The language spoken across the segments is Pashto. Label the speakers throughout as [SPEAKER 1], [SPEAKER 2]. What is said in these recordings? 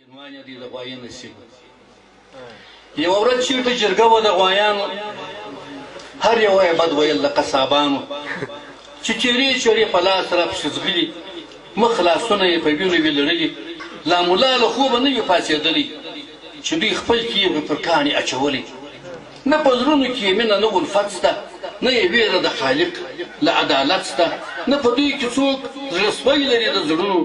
[SPEAKER 1] جنوانه دي د غوایي نصیب یوه ورځ چېرته جرګه وه د غوایانو هر یو یې بد ویل د قصابانو چې چیرې چیرې په لاس راپسې ځغلي مخ لاسونه یې په وینو وي لړلي لا ملا له خوبه نه وي پاڅېدلی چې دوی خپل کیږي پر کاڼي اچولي نه په زړونو کې یې مینه نه الفت شته نه یې ویره د خالق له عدالت شته نه په دوی کې څوک زړه سوی لري د زړونو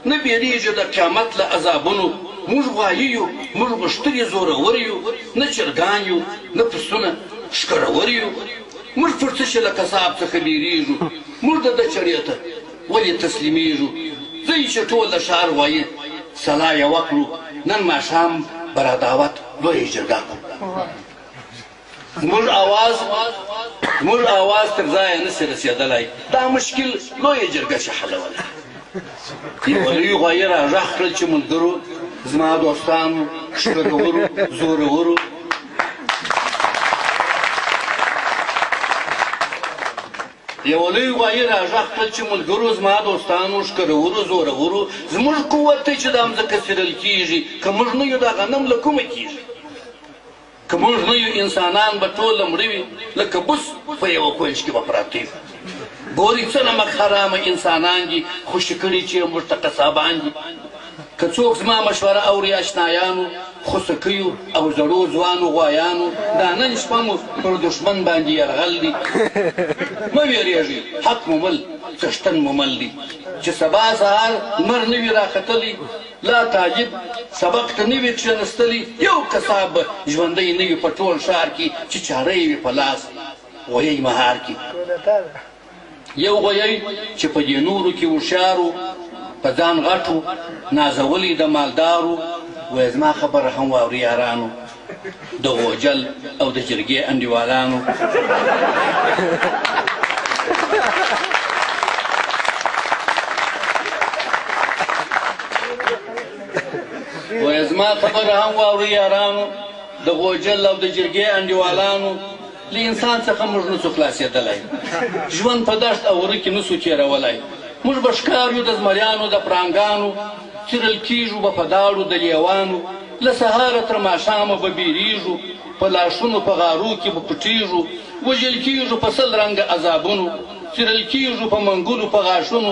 [SPEAKER 1] نه بیریږي د قیامت له عذابونو موږ غوایي یو موږ غښتلي زورور یو نه چرګان یو نه پسونه ښکرور یو موږ پر څه شي له قصاب څخه بیریږو موږ د ده چړې ته ولې تسلیمیږو ځئ چې ټول د ښار غوایي سلا یې وکړو نن ماښام به را دعوت لویه جرګه کړو زموږ اواز تر ځایه نسي رسېدلی دا مشکل لویه جرګه شي حلولی یوه لوی غوایي را غږ کړل چې ملګرو زما دوستانو ښکرورو زورورو یوه لوی غوایي را غږ کړل چې ملګرو زما دوستانو ښکرورو زورورو زموږ قوت دی چې دا مځکه څیرل کېږي که موږ نه یو دا غنم له کومه کېږي که موږ نه یو انسانان به ټوله مړه وي لکه بوس په یوه کونج کې به پراته وي ګورې څه نمک حرامه انسانان دي خوشي کړي چې موږ ته قصابان دي که څوک زما مشوره اوري اشنایانو خوسکیو او زړو ځوانو غوایانو دا نن شپه مو پر دښمن باندې یرغل دي مه ویرېږئ حق مو مل څښتن مو مل دي چې سبا سهار لمر نه وي راختلی لا طالب سبق ته نه وي کښېنستلی یو کساب به ژوندی نه وي په ټول ښار کې چې چاره یې وي په لاس غویی مهار کې یو غویی چې په دې نورو کې هوښیارو په ځان غټو نازولی د مالدارو وایي زما خبره هم واوري یارانو د غوجل او د جرګې انډیوالانو وایي زما خبره هم واوري یارانو د غوجل او د جرګې انډیوالانو له انسان څخه موږ نسو خلاصېدلی ژوند په دشت او غره کې نسو تېرولی موږ به ښکار یو د زمریانو د پړانګانو څیرل کېږو به په داړو د لیوانو له سهاره تر ماښامه به بیریږو په لاشونو په غارو کې به پټېږو وژل کېږو په سل رنګه عذابونو څیرل کېږو په منګلو په غاښونو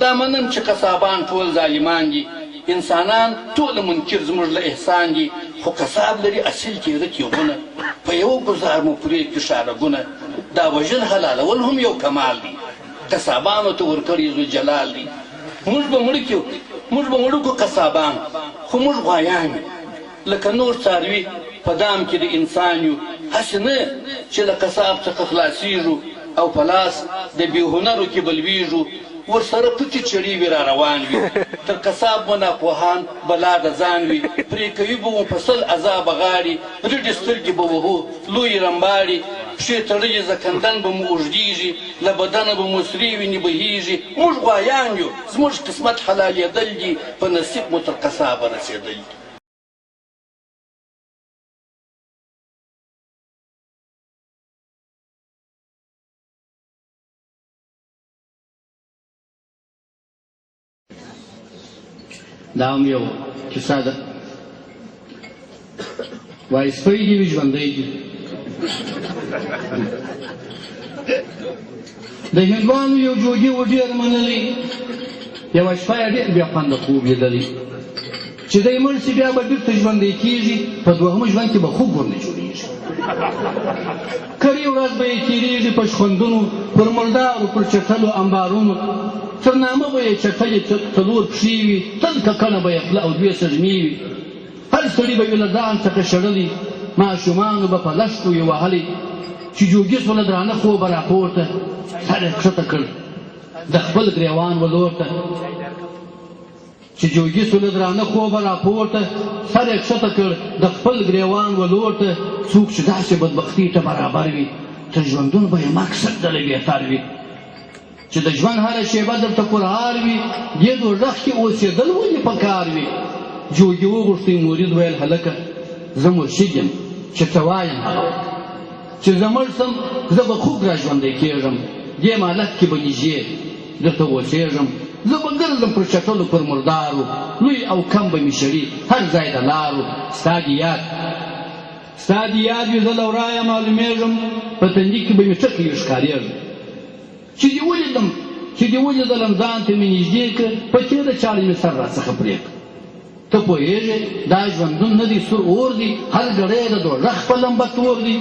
[SPEAKER 1] دا منم چې قصابان ټول ظالمان دي انسانان ټوله منکر زموږ له احسان دي خو قصاب لري اصیل تېره تیغونه په یوه ګزار مو پرې کړي ښارګونه دا وژل حلالول هم یو کمال دی قصابانو ته ورکړي ذوالجلال دی موږ به مړه کړو قصابان خو موږ غوایان یو لکه نور څاروي په دام کې د انسان یو هسې نه چې له قصاب څخه خلاصېږو او په لاس د بېهنرو کې به لویږو ورسره پټې چړې وي را روان وي تر قصاب به ناپوهان بلا د ځان وي پرې کوي به مو په سل عذابه غاړي رډې سترګې به وهو لویې رمباړي پښې تړلې زکندن به مو اوږدېږي له بدنه به مو سرې وینې بهېږي موږ غوایان یو زموږ قسمت حلالېدل دي په نصیب مو تر قصابه رسېدل دي دا هم یو کیسه ده وایي سپی دي وي ژوندی دي د هندوانو یو جوګي و ډېر منلی یوه شپه یې ډېر بیا خونده خوب لیدلی چې دی مړ شي بیا به بېرته ژوندی کېږي په دوهمه ژوند کې به خوب ورنه جوړېږي کرې ورځ به یې تېرېږي په شخوندونو پر مردارو پر چټلو امبارونو تر نامه به یې چټلې څلور پښې وي تل ککڼه به یې خوله او دوې سږمې وي هر سړي به یې له ځان څخه شړلي ماشومانو به په لښتو یې وهلي چې جوګي سو له درانه خوبه راپورته سر یې کښته کړ د خپل ګریوان ولور ته چې جوګي سو له درانه خوبه راپورته سر یې کښته کړ د خپل ګریوان ولور ته څوک چې داسې بدبختي ته برابر وي تر ژوندون به یې مقصد دلی بهتر وي چې د ژوند هره شیبه درته پرهار وي دې دوزخ کې اوسېدل ولې پکار وي جوګي وغوښتی مرید ویل هلکه زه مرشد یم چې څه وایم هغه چې زه مړ سم زه به خوب را ژوندی کېږم دې مالت کې به نږدې درته اوسېږم زه به ګرځم پر چټلو پر مردارو لوی او کم به مې شړي هر ځای د لارو ستا دې یاد وي زه له ورایه معلومېږم په تندي کې به مې ټکي وي ښکارېږم چې دې ولیدلم ځان ته مې نږدې کړه په تېره چاړه مې سر راڅخه پرې کړه ته پوهېږې دا ژوندون نه دی سور اور دی هر ګړی د دوږخ په لمبه تور دی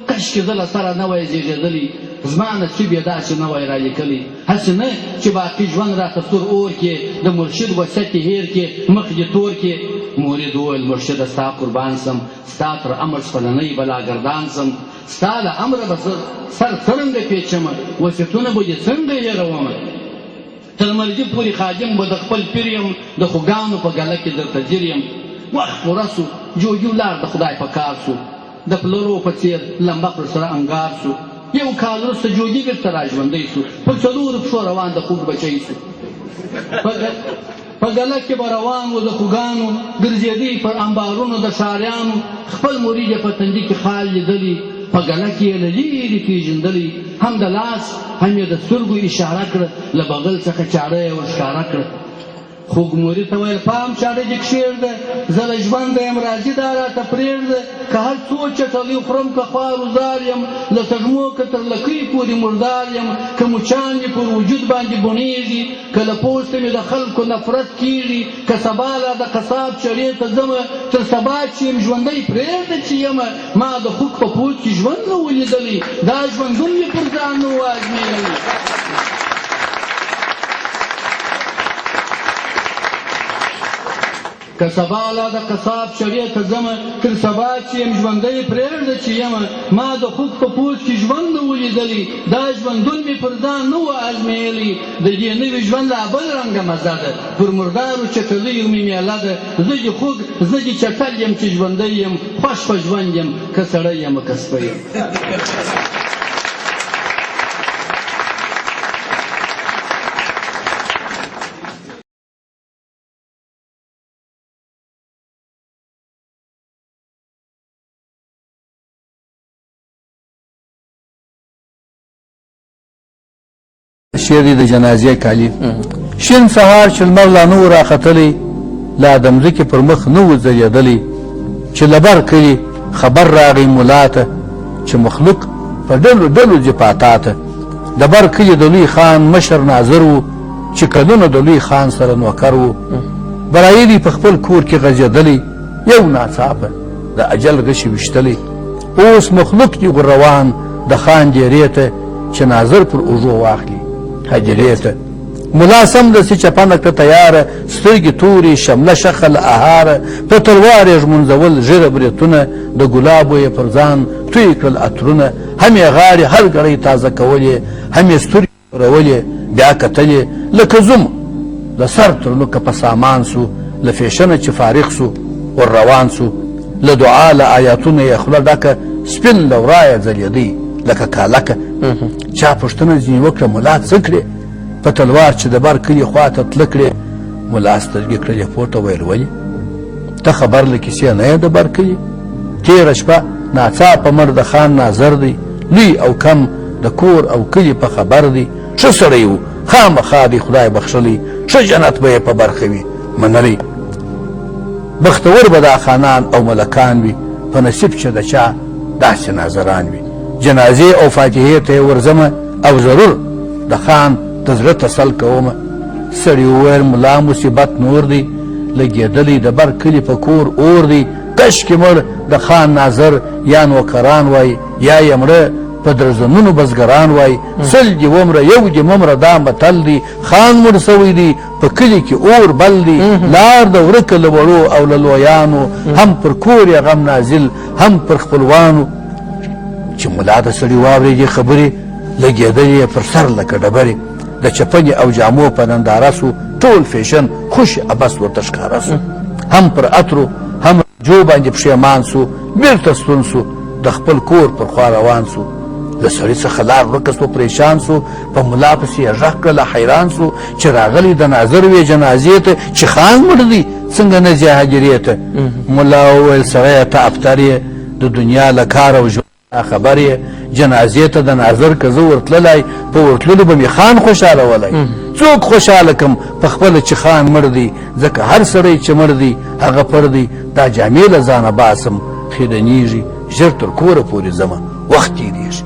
[SPEAKER 1] کشکې زه له سره نه وای زېږېدلی زما نصیب یې داسې نه وای رالیکلی هسې نه چې باقي ژوند راته سور اور کې د مرشد وصیت یې هېر کې مخ دې تور کې مرید وویل مرشده ستا قربان سم ستا تر امر شپلنۍ بلاګردان سم ستا له امره به سر څرنګه پیچمه وصیتونه به دې څنګه هېرومه تر مرګي پورې خادم به د خپل پیر یم د خوږانو په ګله کې درته ځیر یم وخت پوره سو جوجو لاړ د خدای په کار سو د پلرو په څېر لمبه پر سره انګار سو یو کال وروسته جوجي بېرته را ژوندی سو پر څلورو پښو روان د خوږ بچی سو په ګله کې به روان و د خوږانو ګرځېدی پر امبارونو د ښاریانو خپل مرید یې په تندي کې خال لیدلی په ګله کې یې له لرې پېژندلی هم د لاس هم یې د سترګو اشاره کړه له بغل څخه چاړه یې ورښکاره کړه خوږ مرید ته ویل پام چاړه دې کښېږده زه له ژونده یم راضي دا راته پرېږده که هر څو چټلي خورم که خوار وزار یم له سږمو که تر لکۍ پورې مردار یم که مچان مې پر وجود باندې بڼېږي که له پوسته مې د خلکو نفرت کېږي که سبا لا د قصاب چړې ته ځمه تر سبا چې یم ژوندی پرېږده چې یمه ما د خوږ په پوځ کې ژوند نه و لیدلی دا ژوندون مې پر ځان نه و ازمېیلی که سبا لا د قصاب چړې ته ځمه تر سبا چې یم ژوندی پرېږده چې یمه ما د خوږ په پوځ کې ژوند نه و لیدلی دا ژوندون مې پر ځان نه و ازمېیلی د دې نوي ژوند لا بل رنګه مزه ده پر مردارو چټلیو مې میله ده زه دې خوږ زه دې چټل یم چې ژوندی یم خوښ په ژوند یم که سړی یم که سپی یم
[SPEAKER 2] شعر د جنازې کالي شین سهار چې لمر لا نه و راختلی لا د مځکې پر مخ نه و ځلېدلی چې له بر کلي خبر راغی ملا ته چې مخلوق په ډلو ډلو ځي پاتا ته د بر کلي د لوی خان مشر ناظر و چې کلونه د لوی خان سره نوکر و برایلي په خپل کور کې غځېدلی یو ناڅاپه د اجل غشي ویشتلی اوس مخلوق دي روان د خان ډېرې ته چې ناظر پر اوږو واخلي حجرې ته ملا سمدستي چپنه کړه تیاره سترګې تورې شمله شخل اهاره په تلوار یې ژمنځول ژیره بریتونه د ګلابو یې پر ځان توی کړل عطرونه هم یې غاړې هر ګړی تازه کولې هم یې سترګې رولې بیا کتلې لکه زوم د سر تر نوکه په سامان سو له فیشنه چې فارغ سو ور روان سو له دعا له آیاتونه یې خوله ډکه سپین له ورایه ځلېدی لکه کالکه چا پوښتنه ځینې وکړه ملا څه کړې په تلوار چې د بر کلي خواته تله کړې ملا سترګې کړلې پورته ویل ولې ته خبر له کیسې نه یې د بر کلي تېره شپه ناڅاپه مړ د خان ناظر دی لوی او کم د کور او کلي په خبر دی ښه سړی و خامخا دی خدای بخښلی ښه جنت به یې په برخه وي منلی بختور به دا خانان او ملکان وي په نصیب چې د چا داسې ناظران وي جنازې او فاتحې ته یې ورځمه او ضرور د خان د زړه تسل کومه سړي وویل ملا مصیبت نور دی لګېدلی د بر کلي په کور اور دی کشکې مړ د خان ناظر یا نوکران وای یا یې مړه په درزنونو بزګران وای سل دې ومره یو دې ممره دا متل دی خان مړ سوی دی په کلي کې اور بل دی لار د ورکه له وړو او له لویانو هم پر کور یې غم نازل هم پر خپلوانو چې ملا د سړي واورېدې خبرې لګېدلې یې پر سر لکه ډبرې د چپنې او جامو په ننداره سو ټول فیشن خوش عبس ورته ښکاره سو هم پر عطرو هم جو باندې پښیمان سو بېرته ستون سو د خپل کور پر خوا روان سو له سړي څخه لار ورکه سو پریشان سو په ملا پسې یې غږ کړله حیران سو چې راغلی د ناظر وې جنازې ته چې خان مړ دی څنګه نه ځي حجرې ته ملا وویل سړیه ته ابتر یې د دنیا له کار او خبر یې جنازې ته د ناظر که زه ورتللی په ورتللو به مې خان خوشحالولی څوک خوشحاله کم په خپله چې خان مړ دی ځکه هر سړی چې مړ دی هغه پر دی دا جامې له ځانه باسم خیرنېږي ژر تر کوره پورې ځمه وخت تېرېږي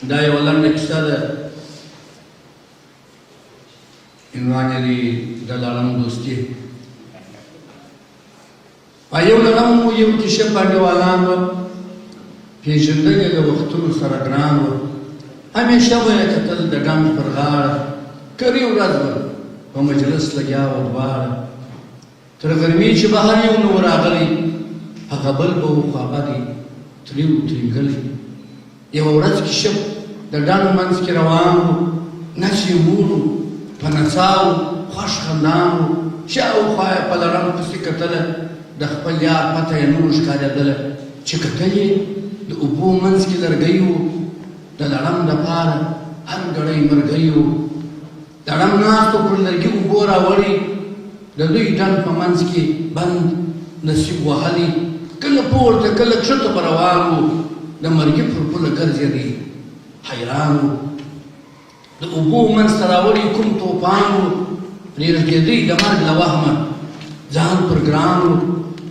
[SPEAKER 1] دا یوه لنډه کیسه ده عنوان یې دی د لړم دوستي یو لړم و یو کشپ انډیوالان وه پېژندل یې له وختونو سره ګران وه همیشه به یې کتل د ډنډ پر غاړه کري ورځ به په مجلس لګیا وه دواړه تر غرمې چې بهر یو نه و راغلی هغه بل به و خو هغه دی ترې و ترینګلی یوه ورځ کشپ د ډنډ منځ کې روان و نس یې موړ و په نڅا و خوښ خندان و شاوخوا یې په لړم پسې کتله د خپل یار پته یې نه و ښکارېدله چې کتل یې د اوبو منځ کې لرګی و د لړم دپاره هر ګړی مرګی و لړم ناست و پر لرګي اوبو راوړي د دوی ډنډ په منځ کې بند نصیب وهلی کله پورته کله کښته به روان و د مرګي پر پوله ګرځېدی حیران و د اوبو منځ ته راوړي کوم توپان و پرېږدېدی د مرګ له وهمه ځان پر ګران و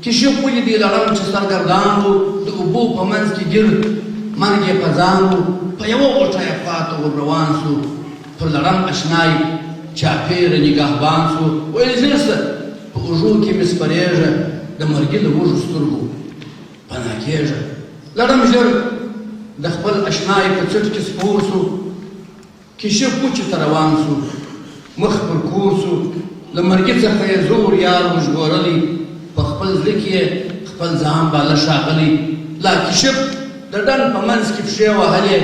[SPEAKER 1] کشپ ولیدی لړم چې سرګردان و د اوبو په منځ کې ګرد مرګ یې په ځان و په یوه غوټه یې خواته ور روان سو پر لړم اشنای چاپېره نګهبان سو ویل ځه څه په اوږو کې مې سپرېږه د مرګي له وږو سترګو پناه کېږه لړم ژر د خپل اشنای په څټ کې سپور سو کشپ کوچې ته روان سو مخ پر کور سو له مرګي څخه یې زور یار وژغورلی په خپل زړه کې یې خپل ځان باله ښاغلی لا کشپ د ډنډ په منځ کې پښې وهلې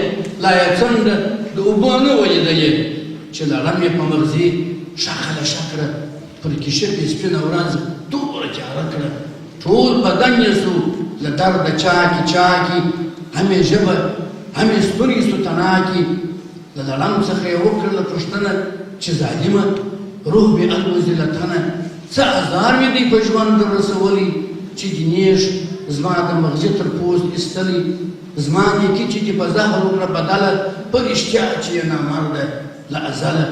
[SPEAKER 1] لا یې څنډه د اوبو نه وه لیدلې چې لړم یې په مغزي ښخله کړه پر کشپ یې سپینه ورځ توره تیاره کړه ټول بدن یې سو له درده چاکي چاکي هم یې ژبه هم یې سترګې سو تناکي له لړم څخه یې وکړله پوښتنه چې ظالمه روح مې الوزي له تنه څه ازار مې دی په ژوند در رسولی چې دې نیش زما د مغزي تر پوست ایستلی زما نیکي چې دې په زهر وکړه بدله په رښتیا چې یې نامرده له ازله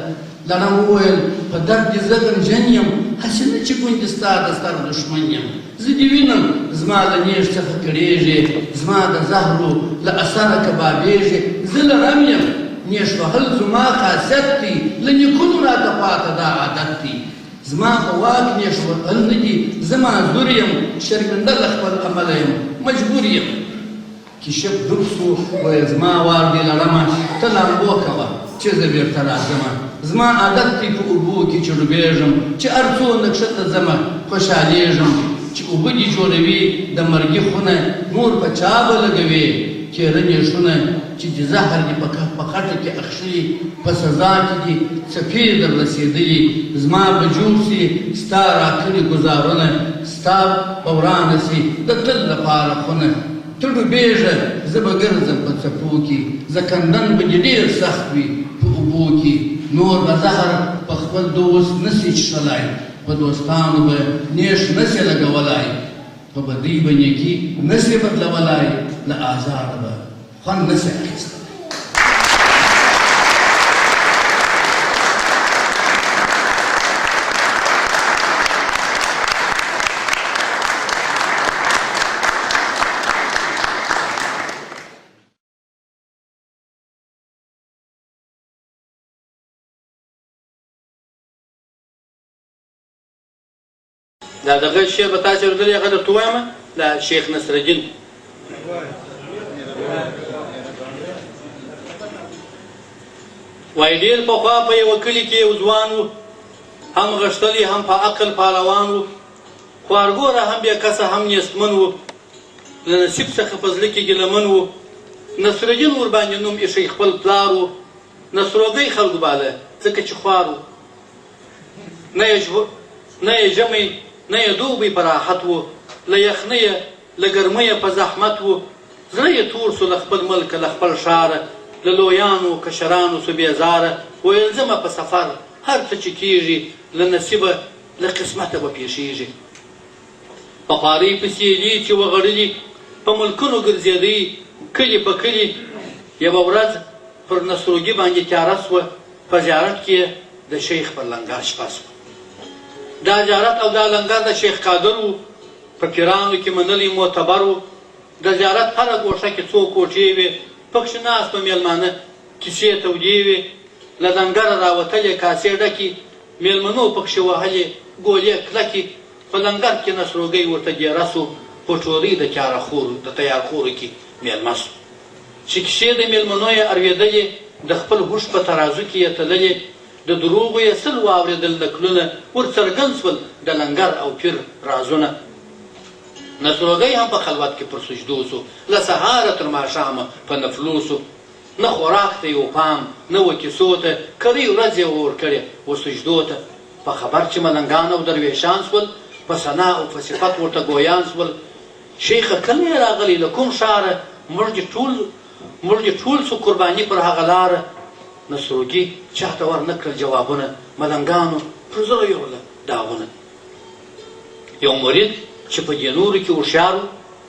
[SPEAKER 1] لړم وویل په درد دې زه غمجن یم هسې نه چې ګوندې ستا د سر دښمن یم زه دې وینم زما له نیش څخه کړېږې زما د زهرو له اثره کبابېږې زه لړم یم نیش وهل زما خاصیت دی له نیکونو راته پاته دا عادت دی زما په واک نیش وهل نه دي زه معذور یم شرمنده له خپل عمله یم مجبور یم کشپ دروغ سو ویل زما وار دی لړمه ته لامبو کوه چې زه بېرته راځمه زما عادت دی په اوبو کې چې ډوبېږم چې هر څومره کښته ځمه خوشحالېږم چې اوبه دې جوړوي د مرګي خونه نور په چا به لګوي کېره نیشونه چې د زهر دې په خټه کې اخښلي په سزا کې دي څپې در رسېدلي زما به جوړ سي ستا راکړي ګزارونه ستا به ورانه سي د تل لپاره خونه ته ډوبېږه زه به ګرځم په څپو کې زکندن به دې ډېر سخت وي په اوبو کې نور به زهر په خپل دوست نسي څښلی په دوستانو به نیش نسي لګولی په بدۍ به نیکي نسي بدلولی له آزاره به خوند نسي اخیستی دا دغه شعر به تاسې اورېدلی هغه درته ووایم د شیخ نصرالدین وایي ډېر پخوا په یوه کلي کې یو ځوان و هم غښتلی هم په عقل پهلوان و خوارګوره هم بې کسه هم نیستمن و له نصیب څخه په زړه کې ګیلهمن و نصرالدین ورباندې نوم ایښی خپل پلار و نصروګۍ خلکو باله ځکه چې خوار و نه یې ژمی نه یې دوبی په راحت و له یخنیه له ګرمیه په زحمت و زړه یې تور سو له خپل ملکه له خپل ښاره له لویانو کشرانو سو بېزاره ویل ځمه په سفر هر څه چې کېږي له نصیبه له قسمته به پېښېږي په خوارۍ پسې دي چې وغړلي په ملکونو ګرځېدی کلي په کلي. یوه ورځ پر نصروګي باندې تیاره سوه. په زیارت کې د شیخ پر لنګر شپه سوه. دا زیارت او دا لنګر د شیخ قادر و. په پیرانو کې منلی معتبر و. د زیارت هره ګوښه کې څو کوټې وې. پکښې ناست به میلمانه کیسې تودې وې. له لنګره راوتلې کاسې ډکې میلمنو پکښې وهلې ګولې کلکې. په لنګر کې نصروګی ورته ګیره سو. په ټولۍ د تیارخورو کې میلمه سو. چې کیسې د میلمنو یې اورېدلې د خپل هوښ په ترازو کې یې تللې. د دروغو یې سل واورېدل نکلونه ورڅرګند سول د لنګر او پیر رازونه. نصروګی هم په خلوت کې پر سجدو سو. له سهاره تر ماښامه په نفلو سو. نه خوراک ته یو پام نه و کیسو ته. کرۍ ورځ یې ورکړې و سجدو ته. په خبر چې ملنګان او درویشان سول په ثنا او په صفت ورته ګویان سول. شیخه کله یې راغلی له کوم ښاره موږ دې ټول سو قرباني پر هغه لاره. نصروګي چاته ور نه کړل جوابونه. ملنګانو پر زړه یوړله داغونه. یو مرید چې په دې نورو کې هوښیار و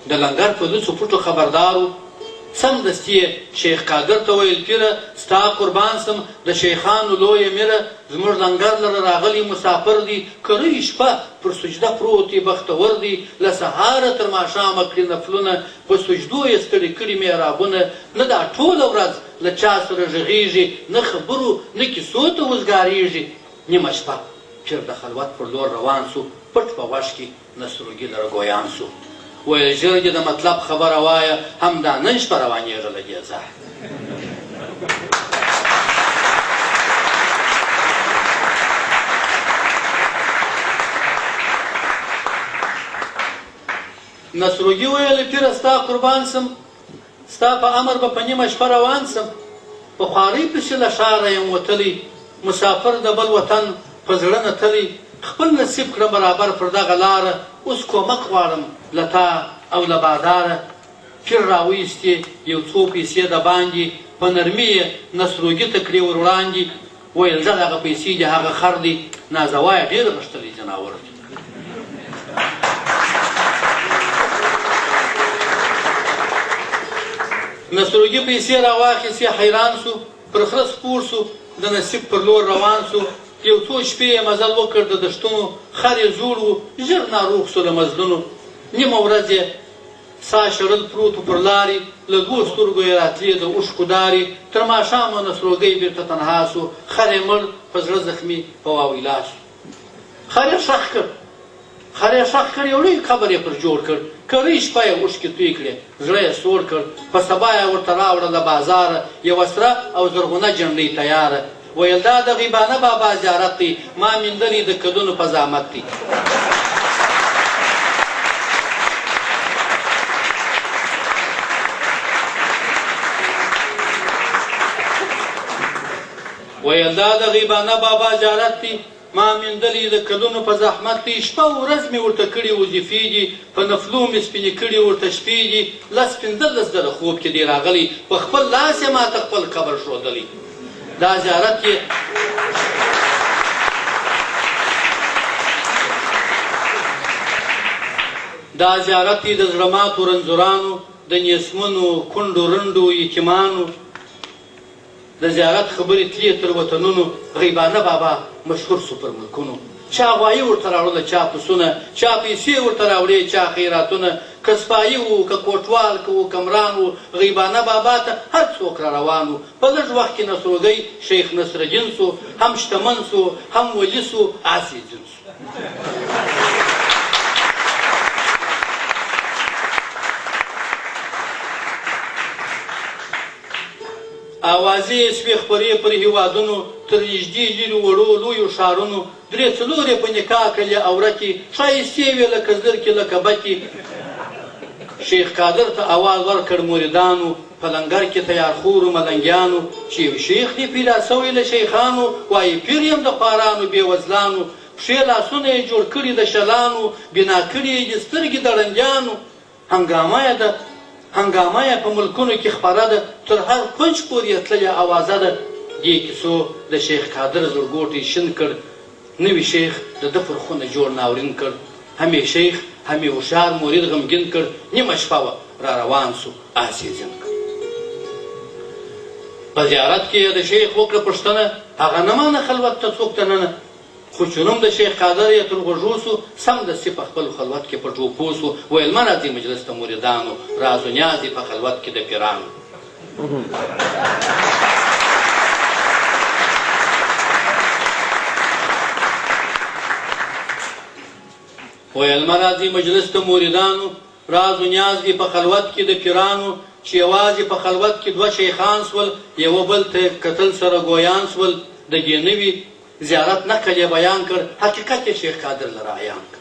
[SPEAKER 1] د لنګر په لوڅو پټو خبردار و. سمدستي یې شیخ قادر ته ویل پیره ستا قربان سم د شیخانو لویه میره. زموږ لنګر لره راغلی مسافر دی. کرۍ شپه پر سجده پروت دی بختور دی. له سهاره تر ماښامه کړي نفلونه. په سجدو یې ستړي کړي محرابونه. نه دا ټوله ورځ له چا سره غږېږي. نه خبرو نه کیسو ته وزګارېږي. نیمه شپه پیر د خلوت پر لور روان سو. پټ په غوږ کې نصروګي لره ګویان سو. ویل ژر دې د مطلب خبره وایه همدا نن شپه روانېږه له دې ځایه. نصروګي ویل پیره ستا قربان سم ستا په امر به په نیمه شپه روان سم. په خوارۍ پسې له ښاره یم وتلی. مسافر د بل وطن په زړه نه تلی. خپل نصیب کړه برابر پر دغه لاره. اوس کومک غواړم له تا او له باداره. پیر راویستې یو څو پیسې د باندې. په نرمي یې نصروګي ته کړې ور وړاندې. ویل دغه پیسې د هغه خر دی. نازوا یې ډېر غښتلی جناور دی. نصروګي پیسې راواخیستې حیران سو. پر خره سپور سو د نصیب پر لور روان سو. یو څو شپې یې مزل وکړ د دښتونو. خر یې زوړ و ژر ناروغ سو له مزلونو. نیمه ورځ یې سا شړل پروت پر لارې. له دوو سترګو یې راتلې د اوښکو دارې. تر ماښامه نصروګی بېرته تنها سو. خر یې مړ په زړه زخمي په واویلا سو. خر یې ښخ کړ یو لوی قبر یې پر جوړ کړ. کرۍ شپه یې اوښکې توی کړې زړه یې سوړ کړ. په سبا یې ورته راوړه له بازاره یوه سره او زرغونه جنډۍ تیاره. ویل دا د غیبانه بابا زیارت دی. ما میندلې د کلونو په زحمت دی. ویل دا د غیبانه بابا زیارت دی. ما میندلې د کلونو په زحمت دی. شپه ورځ مې ورته کړي وظیفې دي. په نفلو مې سپینې کړي ورته شپې دي. 15 ځله خوب کې دی راغلی. په خپل لاس یې ماته خپل قبر ښودلی. دا زیارت یې د زړه ماتو رنځورانو د نیسمنو کونډو رنډو یتیمانو. د زیارت خبرې تلې تر وطنونو. غیبانه بابا مشهور سو پر ملکونو. چا غوایي ورته راوړله چا پسونه. چا پیسې ورته راوړې چا خیراتونه. که سپایي وو که کوټوال که و کمران وو. غیبانه بابا ته هر څوک را روان وو. په لږ وخت کې نصروګی شیخ نصرالدین سو. هم شتمن سو هم ولي سو آسې جن سو. اوازې یې سوې خپرې پر هېوادونو. تر نږدې لرې وړو لویو ښارونو. 3-4 یې په نکاح کړلې عورتې. ښایستې وې لکه زرکې لکه بکې. شیخ قادر ته اواز ورکړ مریدانو. په لنګر کې تیارخورو ملنګیانو. چې یو شیخ دی پیدا سوی له شیخانو. وایي پیر یم د خوارانو بې وزلانو. پښې لاسونه یې جوړ کړي د شلانو. بنا کړي یې د سترګې د ړنګیانو. هنګامه یې په ملکونو کې خپره ده. تر هر کونج پورې یې تللې اوازه ده. دې کیسو د شیخ قادر زړګوټی شین کړ. نوي شیخ د ده پر خونه جوړ ناورین کړ. همې شیخ همې هوښیار مرید غمګین کړ نیمه شپه وه را روان سو آس یې زین کړ په زیارت کې یې د شیخ وکړه پوښتنه هغه نه مانه خلوت ته څوک دننه خو چې نوم د شیخ قادر یې تر غوږو سو سمدستي په خپل خلوت کې پټ وپوه سو ویل مه راځئ مجلس ته مریدانو راز و نیاز په خلوت کې د پیرانو ویل مه راځئ مجلس ته مریدانو راز و نیاز دي په خلوت کې د پیرانو چې یوازې په خلوت کې دوه شیخان سول یوه بل ته کتل سره ګویان سول د دې نوي زیارت نقل یې بیان کړ حقیقت یې شیخ قادر لره عیان کړ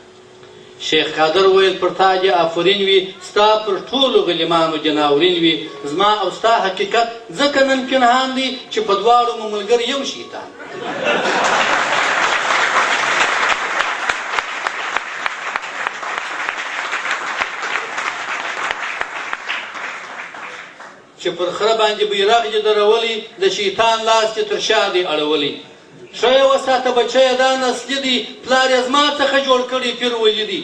[SPEAKER 1] شیخ قادر ویل پر تا دې آفرین وي ستا پر ټولو غلیمانو دې ناورین وي زما او ستا حقیقت ځکه نن پنهان دی چې په دواړو مو ملګری یو شیطان چې پر خره باندې بیرغ دې درولی د شیطان لاس دې تر شا دې اړولی ښه یې وساته بچیه دا نسلي دي پلار یې زما څخه جوړ کړي پیر ولي دي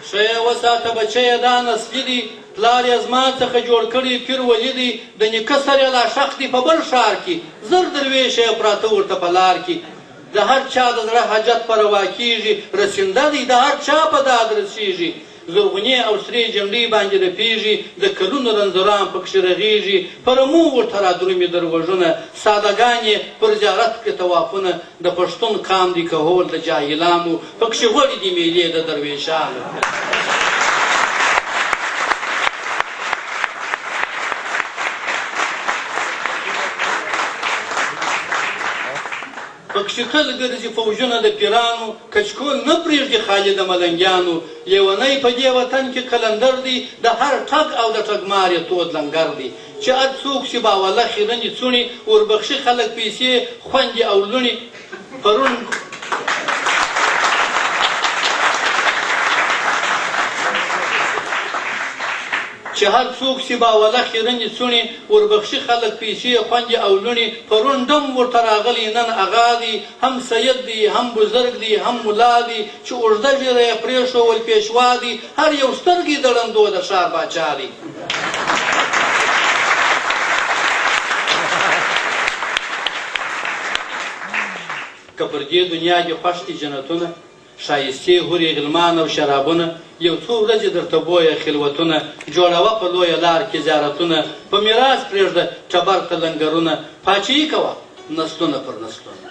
[SPEAKER 1] ښه یې وساته بچیه دا نسلي دي پلار یې زما څخه جوړ کړي پیر ولي دي د نیکه سر یې لا شخ دي په بل ښار کې زر درویشه یې پراته ورته په لار کې د هر چا د زړه حاجت په روا کېږي رسنده دی د هر چا په داد رسېږي زرغونې او سرې جنډۍ باندې رپېږي د کلونو رنځوران پکښې رغېږي په رمو ورته رادرومي دروږونه سادهګان یې پر زیارت کړي طوافونه د پښتون قام دي کهول د جاهلانو پکښې غوړي دي میلې د درویشانو پکښې تل ګرځي فوجونه د پیرانو کچکول نه پرېږدي خالي د ملنګیانو لیونی په دې وطن کې قلندر دی د هر ټګ او د ټګمار یې تود لنګر دی چې هر څوک چې باوله خیرنې څوڼې وربخښي خلک پیسې خوندې او لوڼې پرون چې هر څوک چې باوله خیرنې څوڼې وربخښي خلک پیسې خوندې او لوڼې پرون دم ورته راغلی نن اغا دی هم سید دی هم بزرګ دی هم ملا دی چې اوږده ږیره یې پرېښول پیشوا دی هر یو سترګې د ړندو د ښار باچا دی که پر دې دنیا کې خوښ دي جنتونه ښایستې هورې غلمان او شرابونه یو څو ورځې درته بویه خلوتونه جوړوه په لویه لار کې زیارتونه په میراث پرېږده ټبر ته لنګرونه پاچهي کوه نسلونه پر نسلونه